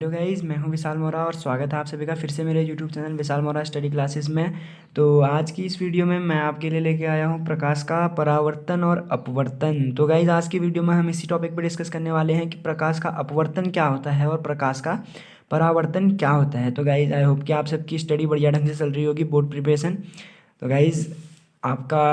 Hello guys, मैं हूं विशाल मोरा और स्वागत है आप सभी का फिर से मेरे यूट्यूब चैनल विशाल मोरा स्टडी क्लासेस में। तो आज की इस वीडियो में मैं आपके लिए लेके आया हूं प्रकाश का परावर्तन और अपवर्तन। तो गाइस, आज की वीडियो में हम इसी टॉपिक पर डिस्कस करने वाले हैं कि प्रकाश का अपवर्तन क्या होता है और प्रकाश का परावर्तन क्या होता है। तो गाइस, आई होप कि आप सबकी स्टडी बढ़िया ढंग से चल रही होगी, बोर्ड प्रिपरेशन। तो गाइस, आपका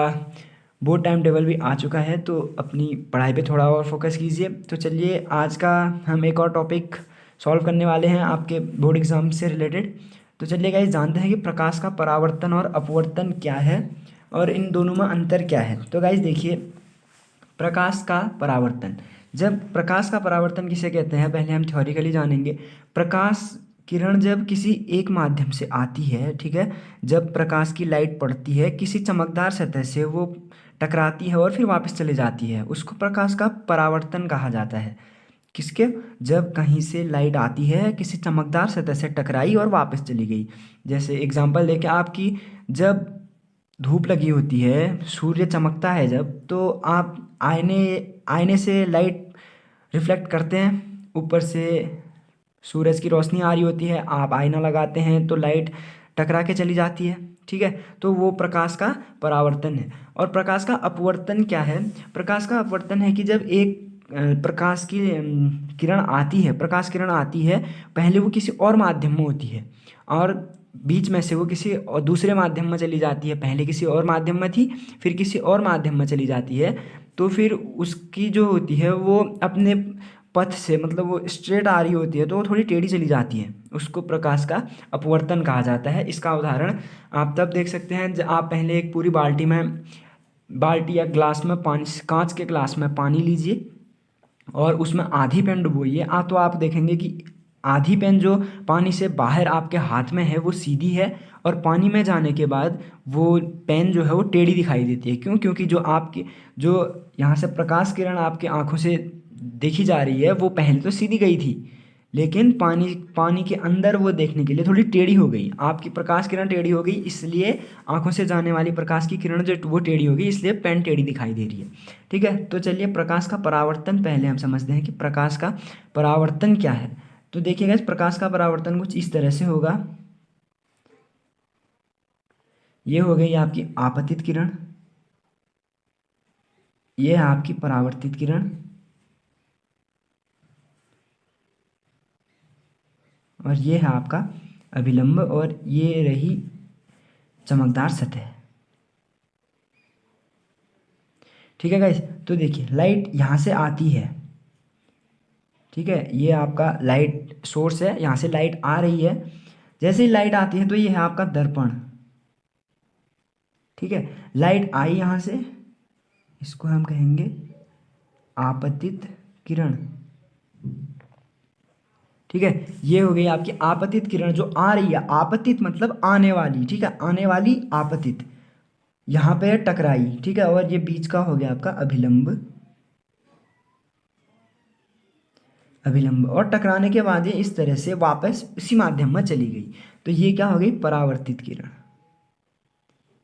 बोर्ड टाइम टेबल भी आ चुका है, तो अपनी पढ़ाई पे थोड़ा और फोकस कीजिए। तो चलिए, आज का हम एक और टॉपिक सॉल्व करने वाले हैं आपके बोर्ड एग्जाम से रिलेटेड। तो चलिए गाइस, जानते हैं कि प्रकाश का परावर्तन और अपवर्तन क्या है और इन दोनों में अंतर क्या है। तो गाइस देखिए, प्रकाश का परावर्तन, जब प्रकाश का परावर्तन किसे कहते हैं पहले हम थ्योरिकली जानेंगे। प्रकाश किरण जब किसी एक माध्यम से आती है, ठीक है, जब प्रकाश की लाइट पड़ती है किसी चमकदार सतह से, वो टकराती है और फिर वापस चली जाती है, उसको प्रकाश का परावर्तन कहा जाता है। किसके? जब कहीं से लाइट आती है, किसी चमकदार सतह से टकराई और वापस चली गई। जैसे एग्जांपल देके आपकी, जब धूप लगी होती है, सूर्य चमकता है जब, तो आप आईने आईने से लाइट रिफ्लेक्ट करते हैं, ऊपर से सूरज की रोशनी आ रही होती है, आप आईना लगाते हैं तो लाइट टकरा के चली जाती है, ठीक है। तो वो प्रकाश का परावर्तन है। और प्रकाश का अपवर्तन क्या है? प्रकाश का अपवर्तन है कि जब एक प्रकाश की किरण आती है, प्रकाश किरण आती है, पहले वो किसी और माध्यम में होती है और बीच में से वो किसी और दूसरे माध्यम में चली जाती है। पहले किसी और माध्यम में थी, फिर किसी और माध्यम में चली जाती है, तो फिर उसकी जो होती है वो अपने पथ से, मतलब वो स्ट्रेट आ रही होती है तो वो थोड़ी टेढ़ी चली जाती है, उसको प्रकाश का अपवर्तन कहा जाता है। इसका उदाहरण आप तब देख सकते हैं जब आप पहले एक पूरी बाल्टी या ग्लास में पानी, कांच के ग्लास में पानी लीजिए और उसमें आधी पेन डुबोइए। तो आप देखेंगे कि आधी पेन जो पानी से बाहर आपके हाथ में है वो सीधी है, और पानी में जाने के बाद वो पेन जो है वो टेढ़ी दिखाई देती है। क्यों? क्योंकि जो यहाँ से प्रकाश किरण आपकी आंखों से देखी जा रही है वो पहले तो सीधी गई थी, लेकिन पानी पानी के अंदर वो देखने के लिए थोड़ी टेढ़ी हो गई। आपकी प्रकाश किरण टेढ़ी हो गई, इसलिए आंखों से जाने वाली प्रकाश की किरण जो वो टेढ़ी हो गई, इसलिए पेन टेढ़ी दिखाई दे रही है, ठीक है। तो चलिए, प्रकाश का परावर्तन पहले हम समझते हैं कि प्रकाश का परावर्तन क्या है। तो देखिएगा, इस प्रकाश का परावर्तन कुछ इस तरह से होगा। ये हो गई आपकी आपतित किरण, ये है आपकी परावर्तित किरण, और ये है आपका अभिलंब, और ये रही चमकदार सतह, ठीक है गाइस। तो देखिए, लाइट यहाँ से आती है, ठीक है, ये आपका लाइट सोर्स है, यहाँ से लाइट आ रही है। जैसे ही लाइट आती है तो ये है आपका दर्पण, ठीक है। लाइट आई यहाँ से, इसको हम कहेंगे आपतित किरण, ठीक है। ये हो गई आपकी आपतित किरण जो आ रही है। आपतित मतलब आने वाली, ठीक है, आने वाली आपतित, यहाँ पे टकराई, ठीक है। और ये बीच का हो गया आपका अभिलंब, और टकराने के बाद ये इस तरह से वापस उसी माध्यम में चली गई, तो ये क्या हो गई? परावर्तित किरण,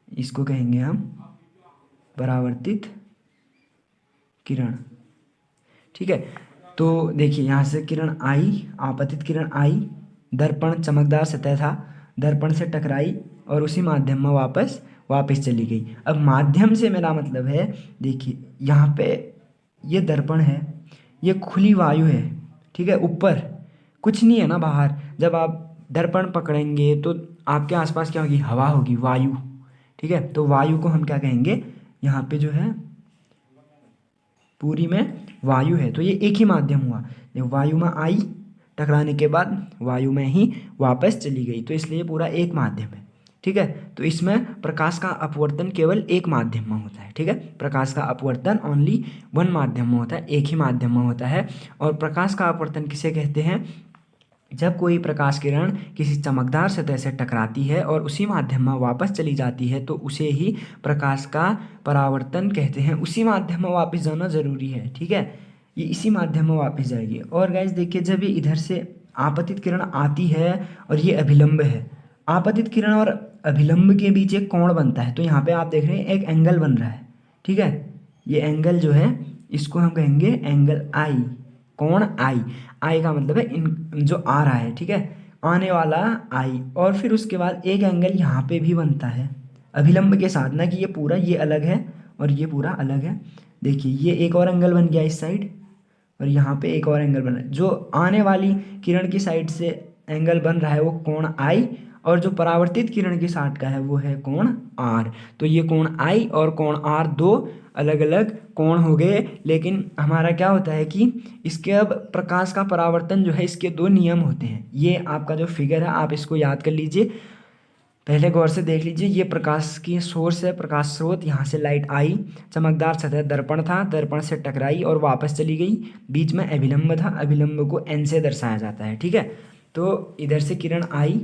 इसको कहेंगे हम परावर्तित किरण, ठीक है। तो देखिए, यहाँ से किरण आई, आपतित किरण आई, दर्पण चमकदार सतह था, दर्पण से टकराई और उसी माध्यम में वापस चली गई। अब माध्यम से मेरा मतलब है, देखिए यहाँ पे ये दर्पण है, ये खुली वायु है, ठीक है, ऊपर कुछ नहीं है ना बाहर। जब आप दर्पण पकड़ेंगे तो आपके आसपास क्या होगी? हवा होगी, वायु, ठीक है। तो वायु को हम क्या कहेंगे? यहाँ पे जो है पूरी में वायु है, तो ये एक ही माध्यम हुआ। देखो, वायु में आई, टकराने के बाद वायु में ही वापस चली गई, तो इसलिए पूरा एक माध्यम है, ठीक है। तो इसमें प्रकाश का अपवर्तन केवल एक माध्यम में होता है, ठीक है। प्रकाश का अपवर्तन ओनली वन माध्यम में होता है, एक ही माध्यम में होता है। और प्रकाश का अपवर्तन किसे कहते हैं? जब कोई प्रकाश किरण किसी चमकदार सतह से टकराती है और उसी माध्यम में वापस चली जाती है, तो उसे ही प्रकाश का परावर्तन कहते हैं। उसी माध्यम में वापस जाना जरूरी है, ठीक है, ये इसी माध्यम में वापस जाएगी। और गाइस देखिए, जब ये इधर से आपतित किरण आती है और ये अभिलंब है, आपतित किरण और अभिलंब के बीच एक कोण बनता है, तो यहाँ पे आप देख रहे हैं एक एंगल बन रहा है, ठीक है। ये एंगल जो है इसको हम कहेंगे एंगल आई, कोण आई, आई का मतलब है इन जो आ रहा है, ठीक है, आने वाला आई। और फिर उसके बाद एक एंगल यहाँ पे भी बनता है अभिलंब के साथ, ना कि ये पूरा ये अलग है और ये पूरा अलग है। देखिए ये एक और एंगल बन गया इस साइड और यहाँ पे एक और एंगल बना है। जो आने वाली किरण की साइड से एंगल बन रहा है वो कोण आई, और जो परावर्तित किरण की साइड का है वो है कोण आर। तो ये कोण आई और कोण आर दो अलग अलग कोण हो गए। लेकिन हमारा क्या होता है कि इसके अब प्रकाश का परावर्तन जो है इसके दो नियम होते हैं। ये आपका जो फिगर है आप इसको याद कर लीजिए, पहले गौर से देख लीजिए। ये प्रकाश की सोर्स है, प्रकाश स्रोत, यहाँ से लाइट आई, चमकदार सतह दर्पण था, दर्पण से टकराई और वापस चली गई, बीच में अभिलंब था, अभिलंब को एन से दर्शाया जाता है, ठीक है। तो इधर से किरण आई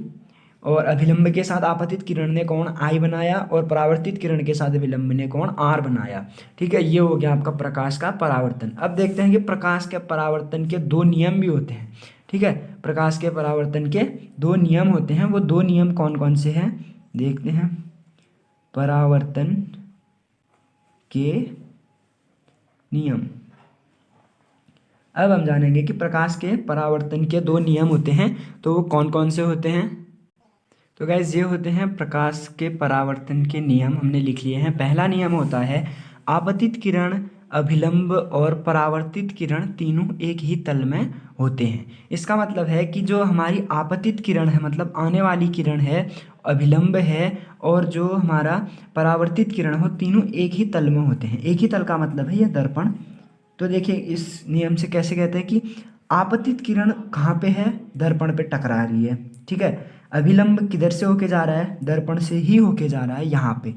और अभिलंब के साथ आपतित किरण ने कोण आई बनाया और परावर्तित किरण के साथ अभिलंब ने कोण आर बनाया, ठीक है। ये हो गया आपका प्रकाश का परावर्तन। अब देखते हैं कि प्रकाश के परावर्तन के दो नियम भी होते हैं, ठीक है। प्रकाश के परावर्तन के दो नियम होते हैं, वो दो नियम कौन कौन से हैं देखते हैं। परावर्तन के नियम, अब हम जानेंगे कि प्रकाश के परावर्तन के दो नियम होते हैं, तो वो कौन कौन से होते हैं। तो गाइस ये होते हैं प्रकाश के परावर्तन के नियम, हमने लिख लिए हैं। पहला नियम होता है आपतित किरण, अभिलंब और परावर्तित किरण तीनों एक ही तल में होते हैं। इसका मतलब है कि जो हमारी आपतित किरण है, मतलब आने वाली किरण है, अभिलंब है और जो हमारा परावर्तित किरण हो, तीनों एक ही तल में होते हैं। एक ही तल का मतलब है यह दर्पण। तो देखिए इस नियम से कैसे कहते हैं कि आपतित किरण कहाँ पे है, दर्पण पे टकरा रही है, ठीक है। अभिलंब किधर से होके जा रहा है, दर्पण से ही होके जा रहा है यहाँ पे।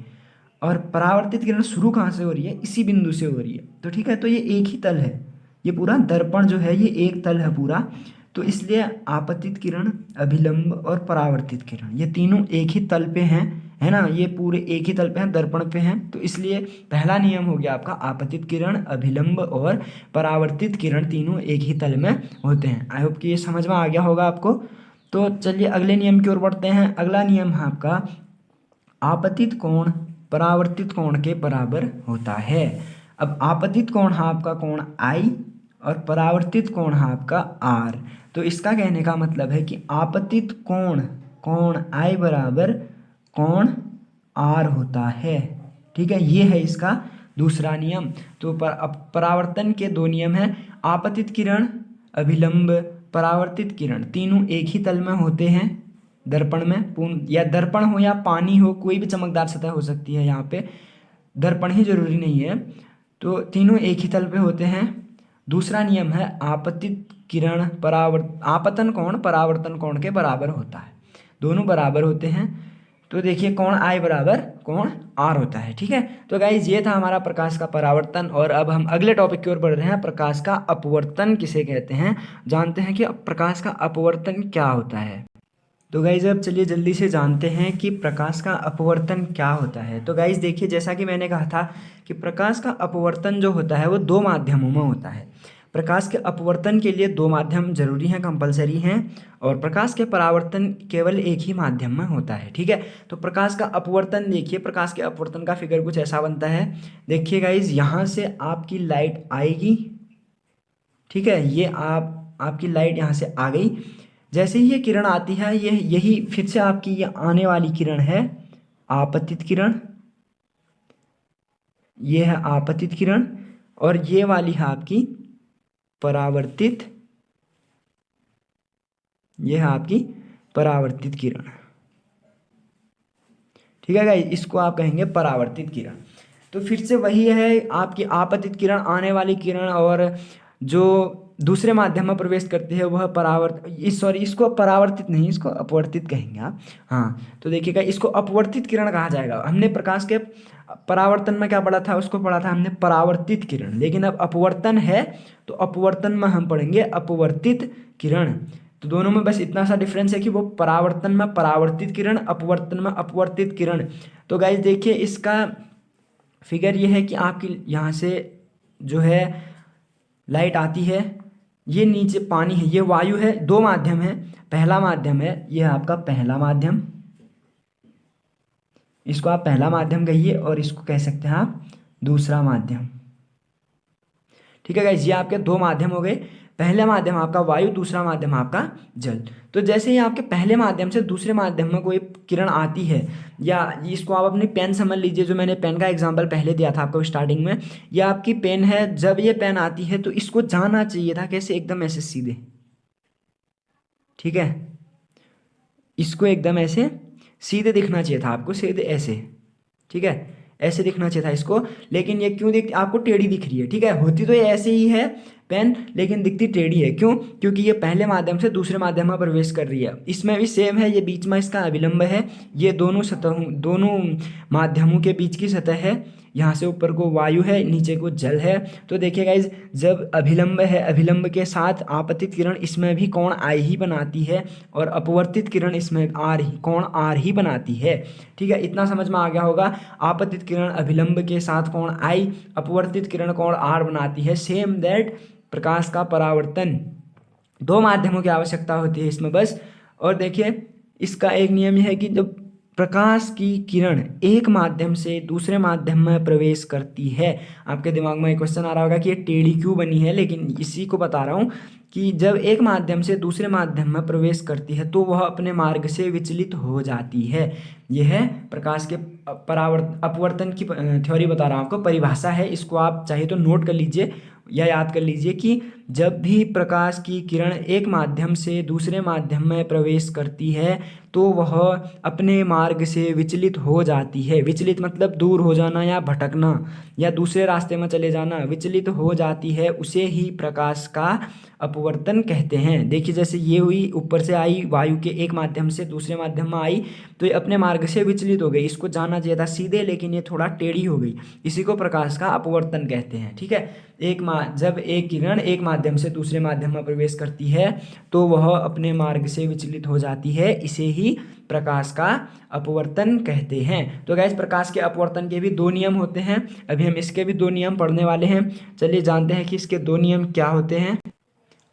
और परावर्तित किरण शुरू कहाँ से हो रही है, इसी बिंदु से हो रही है। तो ठीक है, तो ये एक ही तल है, ये पूरा दर्पण जो है ये एक तल है पूरा। तो इसलिए आपतित किरण, अभिलंब और परावर्तित किरण ये तीनों एक ही तल पे हैं, है ना, ये पूरे एक ही तल पे हैं, दर्पण पे हैं। तो इसलिए पहला नियम हो गया आपका आपतित किरण, अभिलंब और परावर्तित किरण तीनों एक ही तल में होते हैं। आई होप कि ये समझ में आ गया होगा आपको। तो चलिए अगले नियम की ओर बढ़ते हैं। अगला नियम है आपका आपतित कोण परावर्तित कोण के बराबर होता है। अब आपतित कोण है आपका कोण आई और परावर्तित कोण है आपका आर। तो इसका कहने का मतलब है कि आपतित कोण कोण आई बराबर कोण आर होता है, ठीक है। ये है इसका दूसरा नियम। तो परावर्तन के दो नियम हैं, आपतित किरण, अभिलंब, परावर्तित किरण तीनों एक ही तल में होते हैं दर्पण में। पूर्ण या दर्पण हो या पानी हो, कोई भी चमकदार सतह हो सकती है, यहाँ पे दर्पण ही जरूरी नहीं है। तो तीनों एक ही तल पे होते हैं। दूसरा नियम है आपतित किरण आपतन कोण परावर्तन कोण के बराबर होता है, दोनों बराबर होते हैं। तो देखिए कोण आई बराबर कोण आर होता है, ठीक है। तो गाइज ये था हमारा प्रकाश का परावर्तन। और अब हम अगले टॉपिक की ओर बढ़ रहे हैं, प्रकाश का अपवर्तन किसे कहते हैं, जानते हैं कि प्रकाश का अपवर्तन क्या होता है। तो गाइज अब चलिए जल्दी से जानते हैं कि प्रकाश का अपवर्तन क्या होता है। तो गाइज देखिए, जैसा कि मैंने कहा था कि प्रकाश का अपवर्तन जो होता है वो दो माध्यमों में होता है। प्रकाश के अपवर्तन के लिए दो माध्यम जरूरी हैं, कंपलसरी हैं, और प्रकाश के परावर्तन केवल एक ही माध्यम में होता है, ठीक है। तो प्रकाश का अपवर्तन देखिए, प्रकाश के अपवर्तन का फिगर कुछ ऐसा बनता है। देखिए गाइज, यहाँ से आपकी लाइट आएगी, ठीक है, ये आपकी लाइट यहाँ से आ गई। जैसे ही ये किरण आती है, ये यही फिर से आपकी ये आने वाली किरण है आपतित किरण, ये है आपतित किरण, और ये वाली है आपकी परावर्तित, ये है आपकी परावर्तित किरण, ठीक है गाइस, इसको आप कहेंगे परावर्तित किरण। तो फिर से वही है आपकी आपतित किरण, आने वाली किरण, और जो दूसरे माध्यम में प्रवेश करती है वह इसको परावर्तित नहीं, इसको अपवर्तित कहेंगे आप। हाँ, तो देखिएगा, इसको अपवर्तित किरण कहा जाएगा। हमने प्रकाश के परावर्तन में क्या पढ़ा था, उसको पढ़ा था हमने परावर्तित किरण, लेकिन अब अपवर्तन है तो अपवर्तन में हम पढ़ेंगे अपवर्तित किरण। तो दोनों में बस इतना सा डिफरेंस है कि वो परावर्तन में परावर्तित किरण, अपवर्तन में अपवर्तित किरण। तो गाइज देखिए, इसका फिगर ये है कि आपकी यहाँ से जो है लाइट आती है, ये नीचे पानी है, ये वायु है, दो माध्यम है। पहला माध्यम है, ये आपका पहला माध्यम, इसको आप पहला माध्यम कहिए, और इसको कह सकते हैं आप दूसरा माध्यम, ठीक है गाइस। ये आपके दो माध्यम हो गए। पहला माध्यम आपका वायु, दूसरा माध्यम आपका जल। तो जैसे ही आपके पहले माध्यम से दूसरे माध्यम में कोई किरण आती है, या इसको आप अपनी पेन समझ लीजिए, जो मैंने पेन का एग्जांपल पहले दिया था आपको स्टार्टिंग में, ये आपकी पेन है। जब ये पेन आती है तो इसको जाना चाहिए था कैसे, एकदम ऐसे सीधे, ठीक है, इसको एकदम ऐसे सीधे दिखना चाहिए था आपको, सीधे ऐसे, ठीक है, ऐसे दिखना चाहिए था इसको। लेकिन ये क्यों दिखती, आपको टेढ़ी दिख रही है, ठीक है, होती तो ये ऐसे ही है पेन, लेकिन दिखती टेढ़ी है। क्यों? क्योंकि ये पहले माध्यम से दूसरे माध्यम में प्रवेश कर रही है। इसमें भी सेम है, ये बीच में इसका अभिलंब है, ये दोनों सतहों, दोनों माध्यमों के बीच की सतह है। यहाँ से ऊपर को वायु है, नीचे को जल है। तो देखिए गाइज, जब अभिलंब है, अभिलंब के साथ आपतित किरण इसमें भी कोण आई ही बनाती है, और अपवर्तित किरण इसमें आर ही, कोण आर ही बनाती है। ठीक है, इतना समझ में आ गया होगा। आपतित किरण अभिलंब के साथ कोण आई, अपवर्तित किरण कोण आर बनाती है। सेम दैट प्रकाश का परावर्तन, दो माध्यमों की आवश्यकता होती है इसमें बस। और देखिए, इसका एक नियम यह है कि जब प्रकाश की किरण एक माध्यम से दूसरे माध्यम में प्रवेश करती है, आपके दिमाग में एक क्वेश्चन आ रहा होगा कि ये टेढ़ी क्यों बनी है, लेकिन इसी को बता रहा हूँ कि जब एक माध्यम से दूसरे माध्यम में प्रवेश करती है तो वह अपने मार्ग से विचलित हो जाती है। यह है प्रकाश के अपवर्तन की थ्योरी बता रहा हूँ आपको, परिभाषा है। इसको आप चाहे तो नोट कर लीजिए या याद कर लीजिए कि जब भी प्रकाश की किरण एक माध्यम से दूसरे माध्यम में प्रवेश करती है तो वह अपने मार्ग से विचलित हो जाती है। विचलित मतलब दूर हो जाना या भटकना या दूसरे रास्ते में चले जाना, विचलित हो जाती है, उसे ही प्रकाश का अपवर्तन कहते हैं। देखिए, जैसे ये हुई, ऊपर से आई वायु के एक माध्यम से दूसरे माध्यम में आई, तो ये अपने मार्ग से विचलित हो गई। इसको जाना चाहिए था सीधे, लेकिन ये थोड़ा टेढ़ी हो गई। इसी को प्रकाश का अपवर्तन कहते हैं। ठीक है, जब एक किरण एक माध्यम से दूसरे माध्यम में प्रवेश करती है तो वह अपने मार्ग से विचलित हो जाती है, इसे ही प्रकाश का अपवर्तन कहते हैं। तो गाइस, प्रकाश के अपवर्तन के भी दो नियम होते हैं। अभी हम इसके भी दो नियम पढ़ने वाले हैं। चलिए जानते हैं कि इसके दो नियम क्या होते हैं।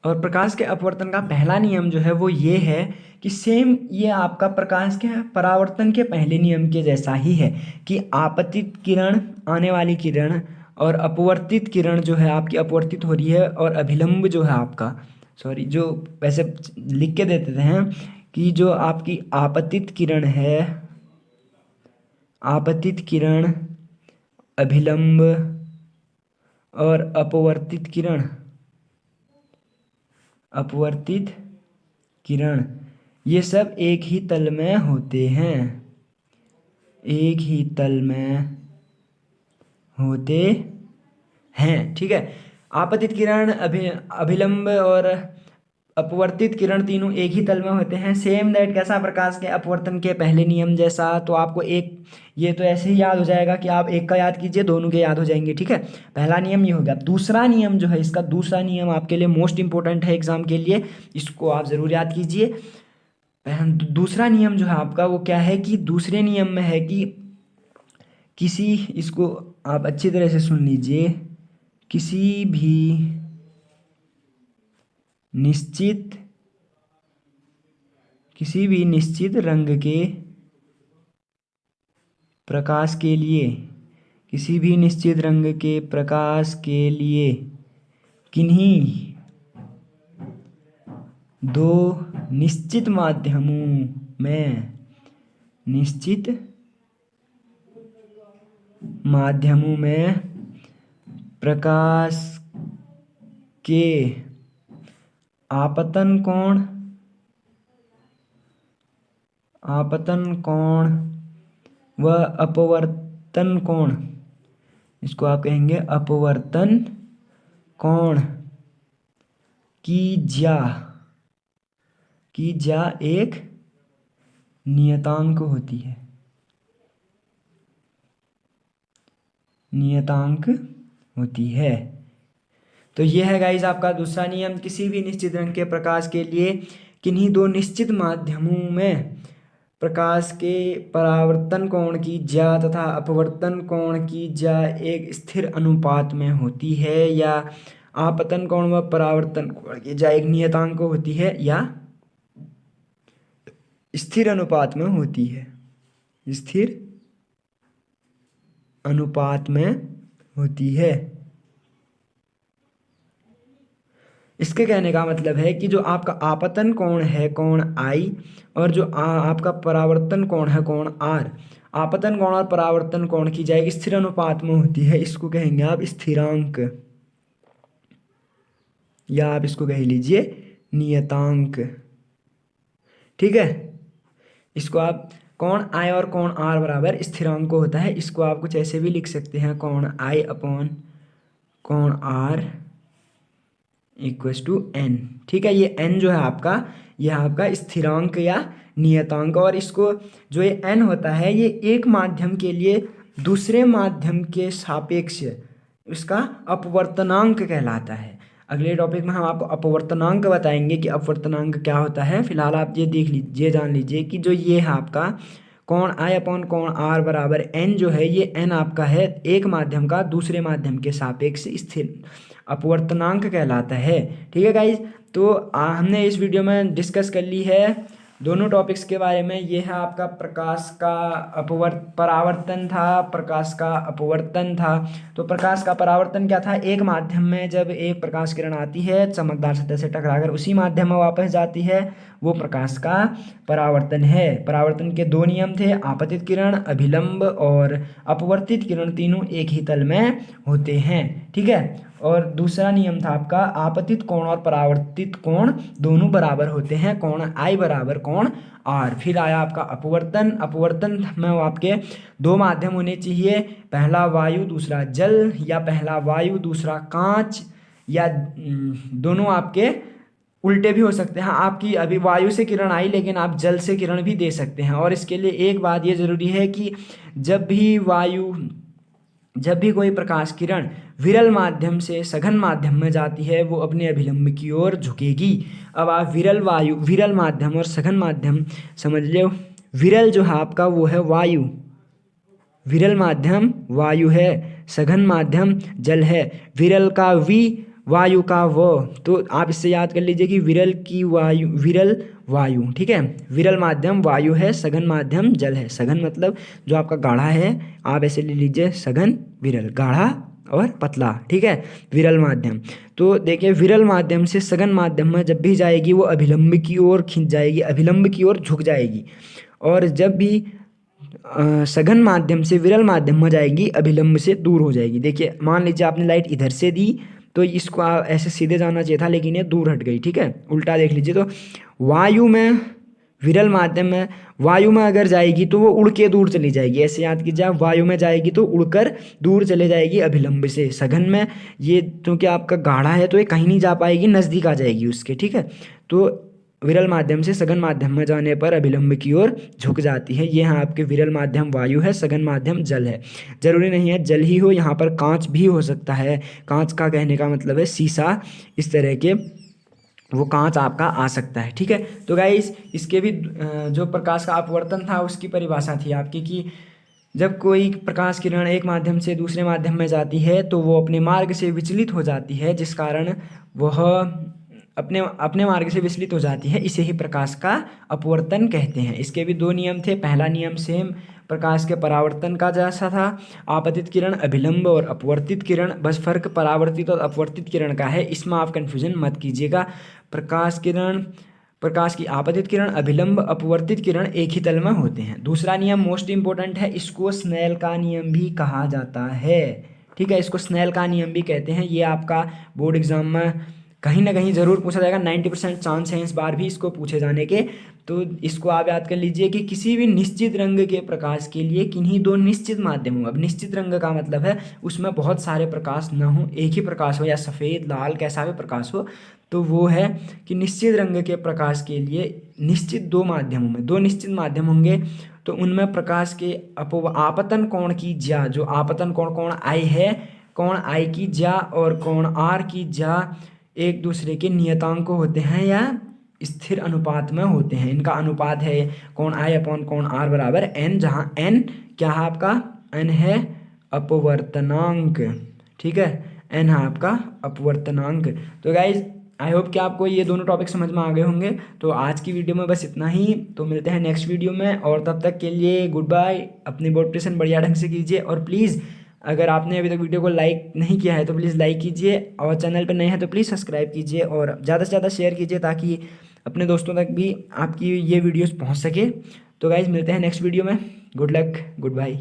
और प्रकाश के अपवर्तन का पहला नियम जो है वो ये है कि सेम ये आपका प्रकाश के परावर्तन के पहले नियम के जैसा ही है कि आपतित किरण, आने वाली किरण, और अपवर्तित किरण जो है आपकी अपवर्तित हो रही है, और अभिलंब जो है आपका, सॉरी, जो वैसे लिख के देते हैं कि जो आपकी आपतित किरण है, आपतित किरण, अभिलंब और अपवर्तित किरण, अपवर्तित किरण, ये सब एक ही तल में होते हैं, एक ही तल में होते हैं। ठीक है, आपतित किरण, अभिलंब और अपवर्तित किरण तीनों एक ही तल में होते हैं। सेम दैट कैसा, प्रकाश के अपवर्तन के पहले नियम जैसा। तो आपको एक, ये तो ऐसे ही याद हो जाएगा कि आप एक का याद कीजिए, दोनों के याद हो जाएंगे। ठीक है, पहला नियम ये हो गया। दूसरा नियम जो है, इसका दूसरा नियम आपके लिए मोस्ट इंपॉर्टेंट है एग्जाम के लिए, इसको आप जरूर याद कीजिए। दूसरा नियम जो है आपका वो क्या है कि दूसरे नियम में है कि किसी, इसको आप अच्छी तरह से सुन लीजिए, किसी भी निश्चित रंग के प्रकाश के लिए, किसी भी निश्चित रंग के प्रकाश के लिए किन्हीं दो निश्चित माध्यमों में, निश्चित माध्यमों में प्रकाश के आपतन कोण व अपवर्तन कोण, इसको आप कहेंगे अपवर्तन कोण की ज्या एक नियतांक होती है, नियतांक होती है। तो ये है गाइज आपका दूसरा नियम, किसी भी निश्चित रंग के प्रकाश के लिए किन्हीं दो निश्चित माध्यमों में प्रकाश के परावर्तन कोण की ज्या तथा अपवर्तन कोण की ज्या एक स्थिर अनुपात में होती है, या आपतन कोण व परावर्तन कोण की ज्या एक नियतांक होती है, या स्थिर अनुपात में होती है, स्थिर अनुपात में होती है। इसके कहने का मतलब है कि जो आपका आपतन कोण है कोण आई, और जो आपका परावर्तन कोण है कोण आर, आपतन कोण और परावर्तन कोण की जाएगी स्थिर अनुपात में होती है। इसको कहेंगे आप स्थिरांक, या आप इसको कह लीजिए नियतांक। ठीक है, इसको आप कोण आई और कोण आर बराबर स्थिरांक को होता है। इसको आप कुछ ऐसे भी लिख सकते हैं, कोण आई अपॉन कोण आर इक्वस टू एन। ठीक है, ये एन जो है आपका, यह आपका स्थिरांक या नियतांक, और इसको जो ये एन होता है ये एक माध्यम के लिए दूसरे माध्यम के सापेक्ष इसका अपवर्तनांक कहलाता है। अगले टॉपिक में हम आपको अपवर्तनांक बताएंगे कि अपवर्तनांक क्या होता है। फिलहाल आप ये देख लीजिए, जान लीजिए कि जो ये है आपका कोण आई अपॉन कोण आर बराबर एन जो है, ये एन आपका है एक माध्यम का दूसरे माध्यम के सापेक्ष स्थिर अपवर्तनांक कहलाता है। ठीक है गाइज, तो हमने इस वीडियो में डिस्कस कर ली है दोनों टॉपिक्स के बारे में। ये है आपका प्रकाश का परावर्तन था, प्रकाश का अपवर्तन था। तो प्रकाश का परावर्तन क्या था, एक माध्यम में जब एक प्रकाश किरण आती है चमकदार सतह से टकराकर उसी माध्यम में वापस जाती है, वो प्रकाश का परावर्तन है। परावर्तन के दो नियम थे, आपतित किरण, अभिलंब और अपवर्तित किरण, तीनों एक ही तल में होते हैं। ठीक है, और दूसरा नियम था आपका आपतित कोण और परावर्तित कोण दोनों बराबर होते हैं, कोण आई बराबर कोण आर। फिर आया आपका अपवर्तन। अपवर्तन में आपके दो माध्यम होने चाहिए, पहला वायु दूसरा जल, या पहला वायु दूसरा कांच, या दोनों आपके उल्टे भी हो सकते हैं। आपकी अभी वायु से किरण आई लेकिन आप जल से किरण भी दे सकते हैं। और इसके लिए एक बात ये ज़रूरी है कि जब भी कोई प्रकाश किरण विरल माध्यम से सघन माध्यम में जाती है वो अपने अभिलंब की ओर झुकेगी। अब आप विरल माध्यम और सघन माध्यम समझ लो। विरल जो है आपका वो है वायु, विरल माध्यम वायु है, सघन माध्यम जल है। विरल का वी, वायु का वो, तो आप इससे याद कर लीजिए कि विरल वायु। ठीक है, विरल माध्यम वायु है, सघन माध्यम जल है। सघन मतलब जो आपका गाढ़ा है, आप ऐसे ले लीजिए सघन, विरल गाढ़ा और पतला। ठीक है, विरल माध्यम। तो देखिए विरल माध्यम से सघन माध्यम में जब भी जाएगी वो अभिलंब की ओर खिंच जाएगी, अभिलंब की ओर झुक जाएगी। और जब भी सघन माध्यम से विरल माध्यम में जाएगी अभिलंब से दूर हो जाएगी। देखिए मान लीजिए आपने लाइट इधर से दी तो इसको ऐसे सीधे जाना चाहिए था लेकिन ये दूर हट गई। ठीक है, उल्टा देख लीजिए, तो वायु में विरल माध्यम में वायु में अगर जाएगी तो वो उड़ के दूर चली जाएगी। ऐसे याद कीजिए, वायु में जाएगी तो उड़कर दूर चले जाएगी अभिलंब से। सघन में ये क्योंकि आपका गाढ़ा है तो ये कहीं नहीं जा पाएगी, नज़दीक आ जाएगी उसके। ठीक है, तो विरल माध्यम से सघन माध्यम में जाने पर अभिलंब की ओर झुक जाती है। ये यहाँ आपके विरल माध्यम वायु है, सघन माध्यम जल है। जरूरी नहीं है जल ही हो, यहाँ पर कांच भी हो सकता है। कांच का कहने का मतलब है शीशा, इस तरह के वो कांच आपका आ सकता है। ठीक है, तो गाइस इसके भी जो प्रकाश का अपवर्तन था उसकी परिभाषा थी आपकी कि जब कोई प्रकाश किरण एक माध्यम से दूसरे माध्यम में जाती है तो वो अपने मार्ग से विचलित हो जाती है, जिस कारण वह अपने मार्ग से विचलित हो जाती है। इसे ही प्रकाश का अपवर्तन कहते हैं। इसके भी दो नियम थे। पहला नियम सेम प्रकाश के परावर्तन का जैसा था, आपतित किरण अभिलंब और अपवर्तित किरण, बस फर्क परावर्तित और अपवर्तित किरण का है। इसमें आप कन्फ्यूजन मत कीजिएगा। प्रकाश की आपतित किरण अभिलंब अपवर्तित किरण एक ही तल में होते हैं। दूसरा नियम मोस्ट इंपॉर्टेंट है, इसको स्नेल का नियम भी कहा जाता है। ठीक है, इसको स्नेल का नियम भी कहते हैं। ये आपका बोर्ड एग्जाम में कहीं ना कहीं ज़रूर पूछा जाएगा, 90% चांस है इस बार भी इसको पूछे जाने के। तो इसको आप याद कर लीजिए कि किसी भी निश्चित रंग के प्रकाश के लिए किन्हीं दो निश्चित माध्यमों, अब निश्चित रंग का मतलब है उसमें बहुत सारे प्रकाश ना हो, एक ही प्रकाश हो, या सफ़ेद लाल कैसा भी प्रकाश हो, तो वो है कि निश्चित रंग के प्रकाश के लिए निश्चित दो माध्यमों में दो निश्चित माध्यम होंगे, तो उनमें प्रकाश के आपतन कोण की ज्या, जो आपतन कोण आई है, कोण आई की ज्या और कोण आर की ज्या एक दूसरे के नियतांक होते हैं या स्थिर अनुपात में होते हैं। इनका अनुपात है कोण आई अपॉन कोण आर बराबर एन, जहाँ एन क्या है आपका, एन है अपवर्तनांक। ठीक है, एन है आपका अपवर्तनांक। तो गाइज आई होप कि आपको ये दोनों टॉपिक समझ में आ गए होंगे। तो आज की वीडियो में बस इतना ही, तो मिलते हैं नेक्स्ट वीडियो में, और तब तक के लिए गुड बाय। अपनी बोर्ड प्रिपरेशन बढ़िया ढंग से कीजिए और प्लीज़ अगर आपने अभी तक वीडियो को लाइक नहीं किया है तो प्लीज़ लाइक कीजिए, और चैनल पर नए हैं तो प्लीज़ सब्सक्राइब कीजिए और ज़्यादा से ज़्यादा शेयर कीजिए ताकि अपने दोस्तों तक भी आपकी ये वीडियोस पहुंच सके। तो गाइज़ मिलते हैं नेक्स्ट वीडियो में। Good luck, good bye.